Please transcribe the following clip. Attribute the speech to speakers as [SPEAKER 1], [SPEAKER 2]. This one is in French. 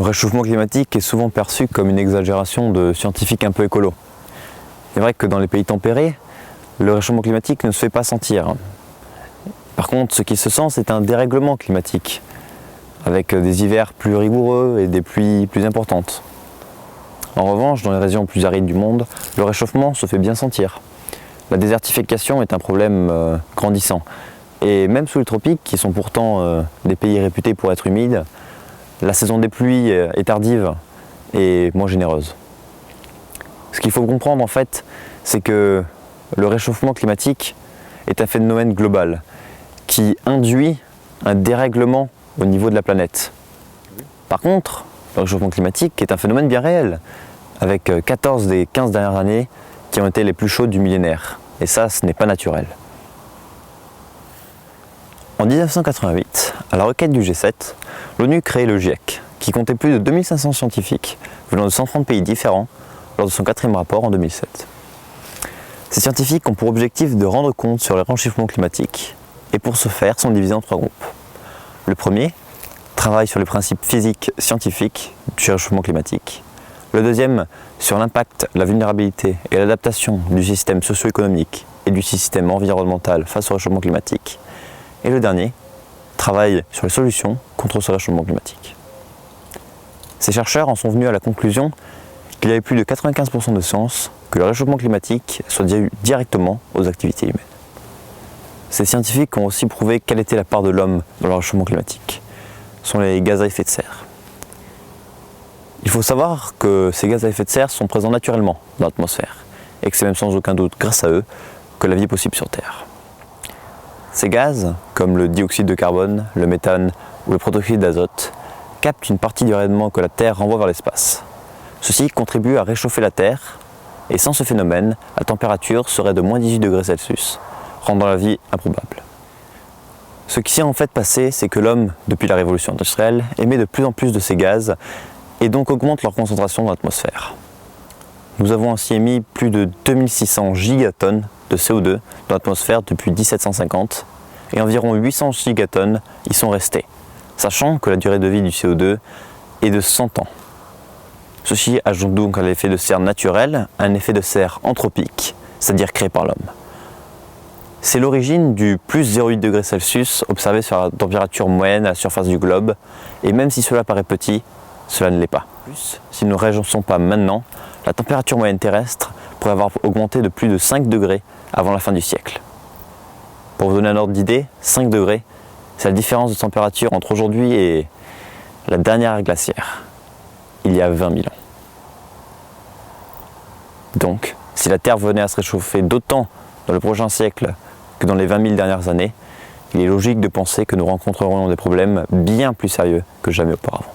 [SPEAKER 1] réchauffement climatique est souvent perçu comme une exagération de scientifiques un peu écolos. C'est vrai que dans les pays tempérés, le réchauffement climatique ne se fait pas sentir. Par contre, ce qui se sent, c'est un dérèglement climatique, avec des hivers plus rigoureux et des pluies plus importantes. En revanche, dans les régions plus arides du monde, le réchauffement se fait bien sentir. La désertification est un problème grandissant. Et même sous les tropiques, qui sont pourtant des pays réputés pour être humides, la saison des pluies est tardive et moins généreuse. Ce qu'il faut comprendre en fait, c'est que le réchauffement climatique est un phénomène global qui induit un dérèglement au niveau de la planète. Par contre, le réchauffement climatique est un phénomène bien réel, avec 14 des 15 dernières années qui ont été les plus chaudes du millénaire. Et ça, ce n'est pas naturel. En 1988, à la requête du G7, l'ONU crée le GIEC, qui comptait plus de 2500 scientifiques venant de 130 pays différents lors de son 4e rapport en 2007. Ces scientifiques ont pour objectif de rendre compte sur le réchauffement climatique et pour ce faire sont divisés en 3 groupes. Le premier travaille sur les principes physiques scientifiques du réchauffement climatique. Le deuxième sur l'impact, la vulnérabilité et l'adaptation du système socio-économique et du système environnemental face au réchauffement climatique. Et le dernier travaille sur les solutions contre ce réchauffement climatique. Ces chercheurs en sont venus à la conclusion qu'il y avait plus de 95% de chances que le réchauffement climatique soit dû directement aux activités humaines. Ces scientifiques ont aussi prouvé quelle était la part de l'homme dans le réchauffement climatique. Ce sont les gaz à effet de serre. Il faut savoir que ces gaz à effet de serre sont présents naturellement dans l'atmosphère et que c'est même sans aucun doute grâce à eux que la vie est possible sur Terre. Ces gaz, comme le dioxyde de carbone, le méthane ou le protoxyde d'azote, captent une partie du rayonnement que la Terre renvoie vers l'espace. Ceci contribue à réchauffer la Terre et sans ce phénomène, la température serait de moins 18 degrés Celsius, rendant la vie improbable. Ce qui s'est en fait passé, c'est que l'homme, depuis la révolution industrielle, émet de plus en plus de ces gaz et donc augmente leur concentration dans l'atmosphère. Nous avons ainsi émis plus de 2600 gigatonnes de CO2 dans l'atmosphère depuis 1750 et environ 800 gigatonnes y sont restées, sachant que la durée de vie du CO2 est de 100 ans. Ceci ajoute donc à l'effet de serre naturel un effet de serre anthropique, c'est-à-dire créé par l'homme. C'est l'origine du plus 0,8 degrés Celsius observé sur la température moyenne à la surface du globe, et même si cela paraît petit, cela ne l'est pas. Si nous ne réagissons pas maintenant, la température moyenne terrestre pourrait avoir augmenté de plus de 5 degrés avant la fin du siècle. Pour vous donner un ordre d'idée, 5 degrés, c'est la différence de température entre aujourd'hui et la dernière ère glaciaire, il y a 20 000 ans. Donc, si la Terre venait à se réchauffer d'autant dans le prochain siècle que dans les 20 000 dernières années, il est logique de penser que nous rencontrerons des problèmes bien plus sérieux que jamais auparavant.